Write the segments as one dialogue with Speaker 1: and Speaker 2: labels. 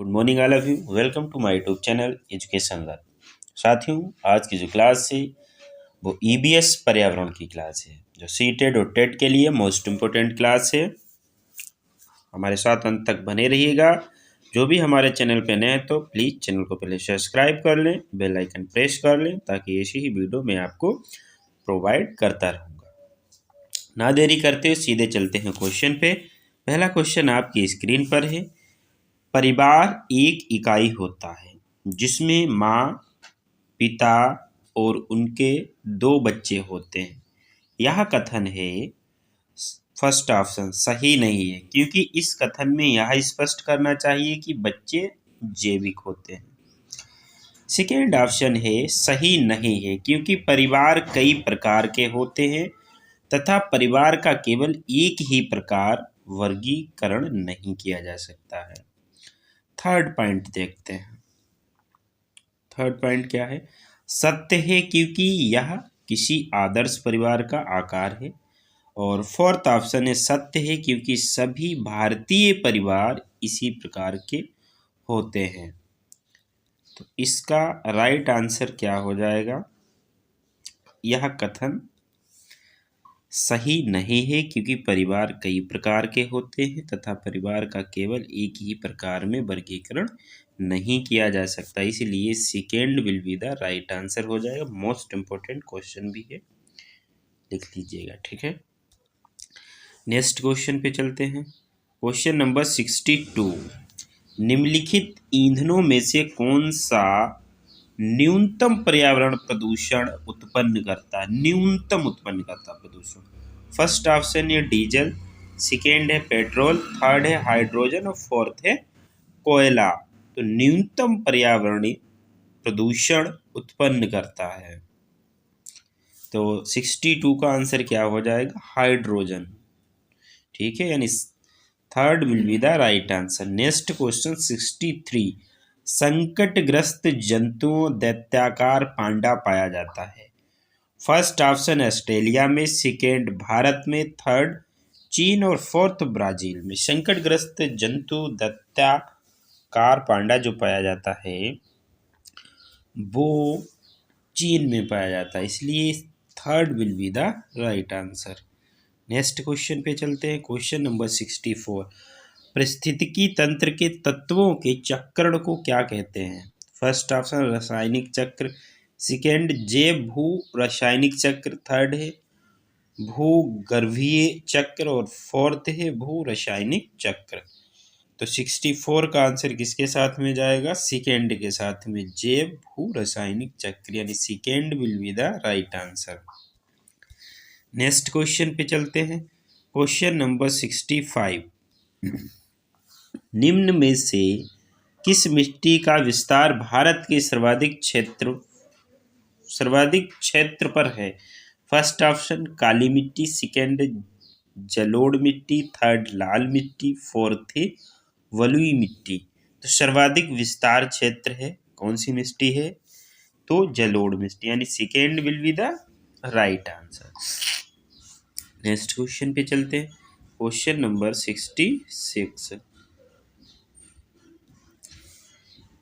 Speaker 1: Good morning all of you. Welcome to my YouTube channel Education Learn. साथियों, आज की जो क्लास है वो ईबीएस पर्यावरण की क्लास है, जो सीटेड और टेट के लिए मोस्ट इम्पोर्टेंट क्लास है। हमारे साथ अंत तक बने रहिएगा। जो भी हमारे चैनल पे नए हैं तो प्लीज़ चैनल को पहले सब्सक्राइब कर लें, बेल आइकन प्रेस कर लें, ताकि ऐसी ही वीडियो मैं आपको प्रोवाइड करता रहूँगा। ना देरी करते हुए सीधे चलते हैं क्वेश्चन पे। पहला क्वेश्चन आपकी स्क्रीन पर है। परिवार एक इकाई होता है जिसमें माँ, पिता और उनके 2 बच्चे होते हैं। यह कथन है, फर्स्ट ऑप्शन सही नहीं है, क्योंकि इस कथन में यह स्पष्ट करना चाहिए कि बच्चे जैविक होते हैं। सेकेंड ऑप्शन है सही नहीं है, क्योंकि परिवार कई प्रकार के होते हैं तथा परिवार का केवल एक ही प्रकार वर्गीकरण नहीं किया जा सकता है। थर्ड पॉइंट देखते हैं। थर्ड पॉइंट क्या है? सत्य है, क्योंकि यह किसी आदर्श परिवार का आकार है। और फोर्थ ऑप्शन है सत्य है, क्योंकि सभी भारतीय परिवार इसी प्रकार के होते हैं। तो इसका राइट आंसर क्या हो जाएगा? यह कथन सही नहीं है, क्योंकि परिवार कई प्रकार के होते हैं तथा परिवार का केवल एक ही प्रकार में वर्गीकरण नहीं किया जा सकता। इसलिए second will be the right answer हो जाएगा। मोस्ट इम्पोर्टेंट क्वेश्चन भी है, लिख लीजिएगा, ठीक है। नेक्स्ट क्वेश्चन पे चलते हैं। Question number 62। निम्नलिखित ईंधनों में से कौन सा न्यूनतम पर्यावरण प्रदूषण उत्पन्न करता है? न्यूनतम उत्पन्न करता प्रदूषण। फर्स्ट ऑप्शन है डीजल, सेकेंड है पेट्रोल, थर्ड है हाइड्रोजन और फोर्थ है कोयला। तो न्यूनतम पर्यावरणीय प्रदूषण उत्पन्न करता है। तो 62 का आंसर क्या हो जाएगा? हाइड्रोजन, ठीक है, यानी third will be the right answer. Next question 63। संकटग्रस्त जंतुओं दैत्याकार पांडा पाया जाता है। फर्स्ट ऑप्शन ऑस्ट्रेलिया में, सेकेंड भारत में, थर्ड चीन और फोर्थ ब्राजील में। संकटग्रस्त जंतु दैत्याकार पांडा जो पाया जाता है वो चीन में पाया जाता है, इसलिए third will be the right answer. Next question पे चलते हैं। Question number 64। पारिस्थितिकी तंत्र के तत्वों के चक्रण को क्या कहते हैं? फर्स्ट ऑप्शन रासायनिक चक्र, सेकेंड जैव भू रासायनिक चक्र, थर्ड है भूगर्भीय चक्र और फोर्थ है भू रासायनिक चक्र। तो 64 का आंसर किसके साथ में जाएगा? सेकेंड के साथ में, जैव भू रासायनिक चक्र, यानी second will be the right answer. Next question पे चलते हैं। Question number 65। निम्न में से किस मिट्टी का विस्तार भारत के सर्वाधिक क्षेत्र पर है? फर्स्ट ऑप्शन काली मिट्टी, सेकेंड जलोढ़ मिट्टी, थर्ड लाल मिट्टी, फोर्थ है बलुई मिट्टी। तो सर्वाधिक विस्तार क्षेत्र है कौन सी मिट्टी है? तो जलोढ़ मिट्टी, यानी second will be the right answer. Next question पे चलते हैं। Question number 66।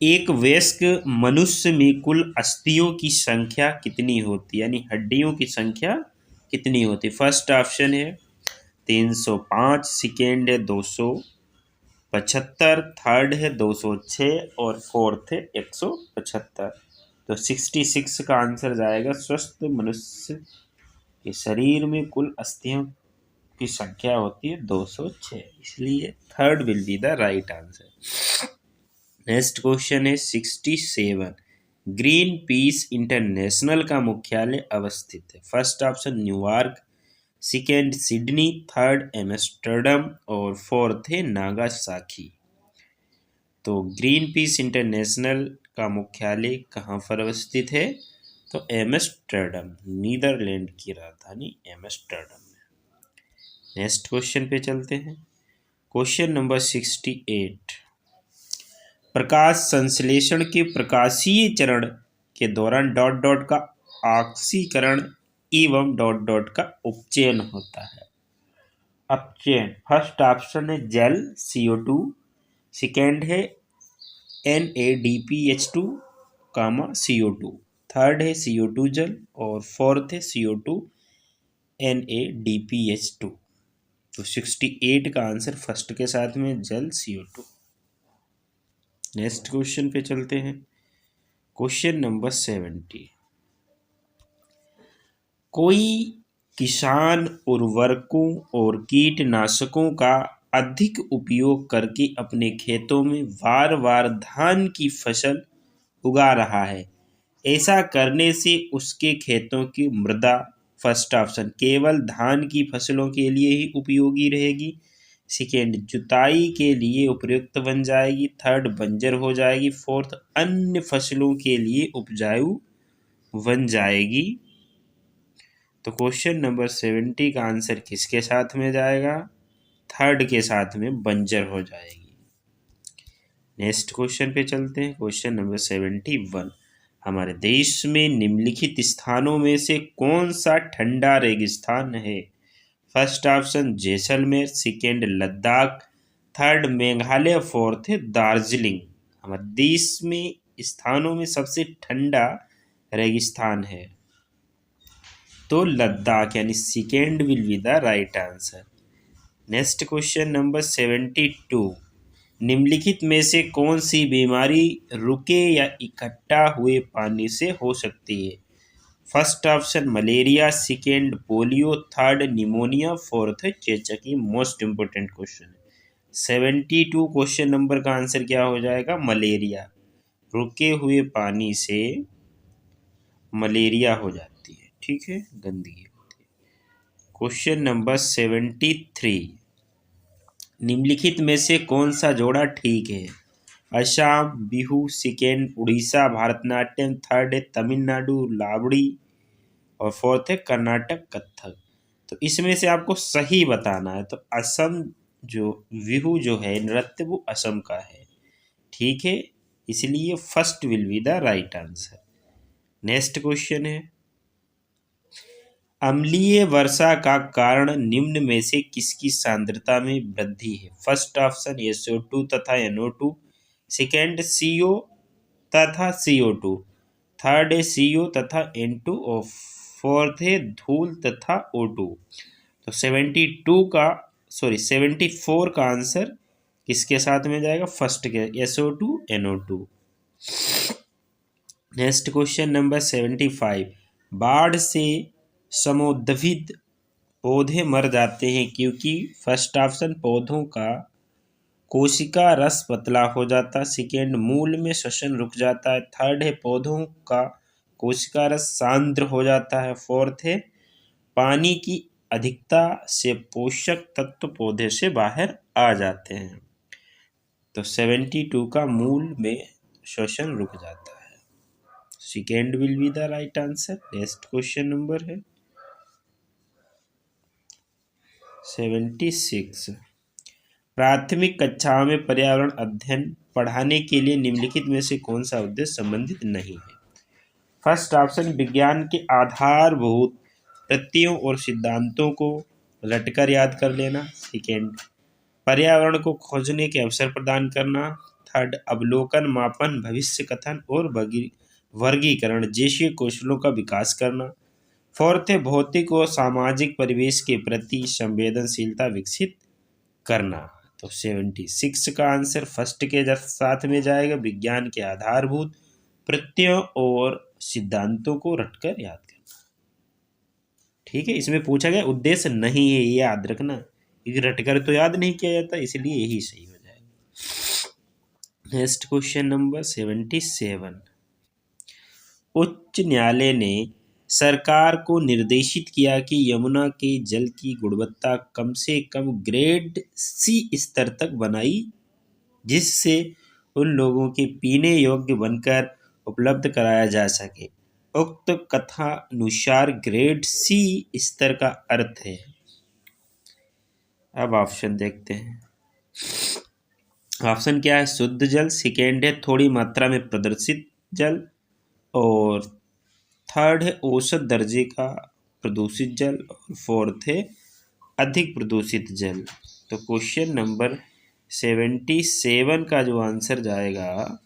Speaker 1: एक वयस्क मनुष्य में कुल अस्थियों की संख्या कितनी होती है, यानी हड्डियों की संख्या कितनी होती है? फर्स्ट ऑप्शन है 305, सेकेंड है 275, थर्ड है 206 और फोर्थ है 175। तो 66 का आंसर जाएगा। स्वस्थ मनुष्य के शरीर में कुल अस्थियों की संख्या होती है 206, इसलिए third will be the right answer. Next question है 67। ग्रीन पीस इंटरनेशनल का मुख्यालय अवस्थित है। First option New York, second Sydney, third Amsterdam और फोर्थ है नागासाकी। तो ग्रीन पीस इंटरनेशनल का मुख्यालय कहाँ पर अवस्थित है? तो एम्स्टर्डम, नीदरलैंड की राजधानी एम्स्टर्डम में। नेक्स्ट क्वेश्चन पे चलते हैं। Question number 68। प्रकाश संश्लेषण के प्रकाशीय चरण के दौरान डॉट डॉट का ऑक्सीकरण एवं डॉट डॉट का उपचयन होता है। अपचयन, फर्स्ट ऑप्शन है जल CO2, सेकेंड है NaDPH2, CO2। थर्ड है CO2 जल और फोर्थ है CO2 NaDPH2। तो 68 का आंसर फर्स्ट के साथ में जल CO2। नेक्स्ट क्वेश्चन पे चलते हैं। Question number 70। कोई किसान उर्वरकों और कीटनाशकों का अधिक उपयोग करके अपने खेतों में बार बार धान की फसल उगा रहा है। ऐसा करने से उसके खेतों की मृदा, फर्स्ट ऑप्शन, केवल धान की फसलों के लिए ही उपयोगी रहेगी। सेकेंड, जुताई के लिए उपयुक्त बन जाएगी। थर्ड, बंजर हो जाएगी। फोर्थ, अन्य फसलों के लिए उपजाऊ बन जाएगी। तो क्वेश्चन नंबर 70 का आंसर किसके साथ में जाएगा? थर्ड के साथ में, बंजर हो जाएगी। नेक्स्ट क्वेश्चन पे चलते हैं। Question number 71। हमारे देश में निम्नलिखित स्थानों में से कौन सा ठंडा रेगिस्तान है? First option Jaisalmer, second Ladakh, third Meghalaya, fourth है दार्जिलिंग। हमारे देश में स्थानों में सबसे ठंडा रेगिस्तान है तो लद्दाख, यानी second will be the right answer. Next question number 72। निम्नलिखित में से कौन सी बीमारी रुके या इकट्ठा हुए पानी से हो सकती है? First option malaria, second polio, third pneumonia, fourth है चेचक। ये मोस्ट इंपोर्टेंट क्वेश्चन है। 72 क्वेश्चन नंबर का आंसर क्या हो जाएगा? मलेरिया। रुके हुए पानी से मलेरिया हो जाती है, ठीक है, गंदगी होती है। Question number 73। निम्नलिखित में से कौन सा जोड़ा ठीक है? असम बिहू, सेकेंड उड़ीसा भारतनाट्यम, थर्ड है तमिलनाडु लावड़ी और फोर्थ है कर्नाटक कथक। तो इसमें से आपको सही बताना है। तो असम जो बिहू जो है नृत्य, वो असम का है, ठीक है, इसलिए first will be the right answer. Next question है, अम्लीय वर्षा का कारण निम्न में से किसकी सांद्रता में वृद्धि है? फर्स्ट ऑप्शन SO2 तथा NO2, सेकेंड CO तथा CO2, थर्ड है CO तथा N2 और फोर्थ है धूल तथा O2। तो 74 का आंसर किसके साथ में जाएगा? फर्स्ट के, SO2 NO2। Next question number 75। बाढ़ से समुद्रविद पौधे मर जाते हैं क्योंकि फर्स्ट ऑप्शन पौधों का कोशिका रस पतला हो जाता, सेकेंड मूल में श्वसन रुक जाता है, थर्ड है पौधों का कोशिका रस सांद्र हो जाता है, फोर्थ है पानी की अधिकता से पोषक तत्व पौधे से बाहर आ जाते हैं। तो 72 का मूल में श्वसन रुक जाता है, second will be the right answer. Next question number है 76। प्राथमिक कक्षाओं में पर्यावरण अध्ययन पढ़ाने के लिए निम्नलिखित में से कौन सा उद्देश्य संबंधित नहीं है? फर्स्ट ऑप्शन विज्ञान के आधारभूत तथ्यों और सिद्धांतों को रटकर याद कर लेना, सेकेंड पर्यावरण को खोजने के अवसर प्रदान करना, थर्ड अवलोकन, मापन, भविष्य कथन और वर्गीकरण जैसे कौशलों का विकास करना, फोर्थ है भौतिक और सामाजिक परिवेश के प्रति संवेदनशीलता विकसित करना। तो 76 का आंसर फर्स्ट के साथ में जाएगा, विज्ञान के आधारभूत प्रत्ययों और सिद्धांतों को रटकर याद करना, ठीक है। इसमें पूछा गया उद्देश्य नहीं है, ये याद रखना, क्योंकि रटकर तो याद नहीं किया जाता, इसलिए यही सही हो जाएगा। Next question number 77। उच्च न्यायालय ने सरकार को निर्देशित किया कि यमुना के जल की गुणवत्ता कम से कम ग्रेड C स्तर तक बनाई, जिससे उन लोगों के पीने योग्य बनकर उपलब्ध कराया जा सके। उक्त कथानुसार ग्रेड C स्तर का अर्थ है। अब ऑप्शन देखते हैं। ऑप्शन क्या है? शुद्ध जल, सेकेंड है थोड़ी मात्रा में प्रदूषित जल, और थर्ड है औसत दर्जे का प्रदूषित जल, और फोर्थ है अधिक प्रदूषित जल। तो क्वेश्चन नंबर 77 का जो आंसर जाएगा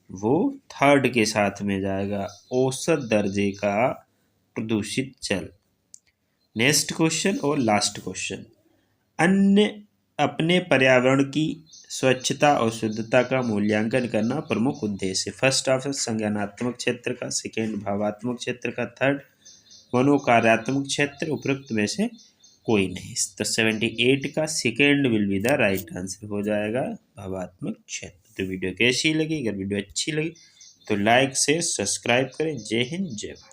Speaker 1: वो थर्ड के साथ में जाएगा, औसत दर्जे का प्रदूषित जल। नेक्स्ट क्वेश्चन और लास्ट क्वेश्चन, अन्य अपने पर्यावरण की स्वच्छता और शुद्धता का मूल्यांकन करना प्रमुख उद्देश्य। फर्स्ट ऑप्शन संज्ञानात्मक क्षेत्र का, सेकेंड भावात्मक क्षेत्र का, थर्ड मनोकार्यात्मक क्षेत्र, उपरोक्त में से कोई नहीं। तो 78 का second will be the right answer हो जाएगा, भावात्मक क्षेत्र। तो वीडियो कैसी लगी? अगर वीडियो अच्छी लगी तो लाइक शेयर सब्सक्राइब करें। जय हिंद जय भारत।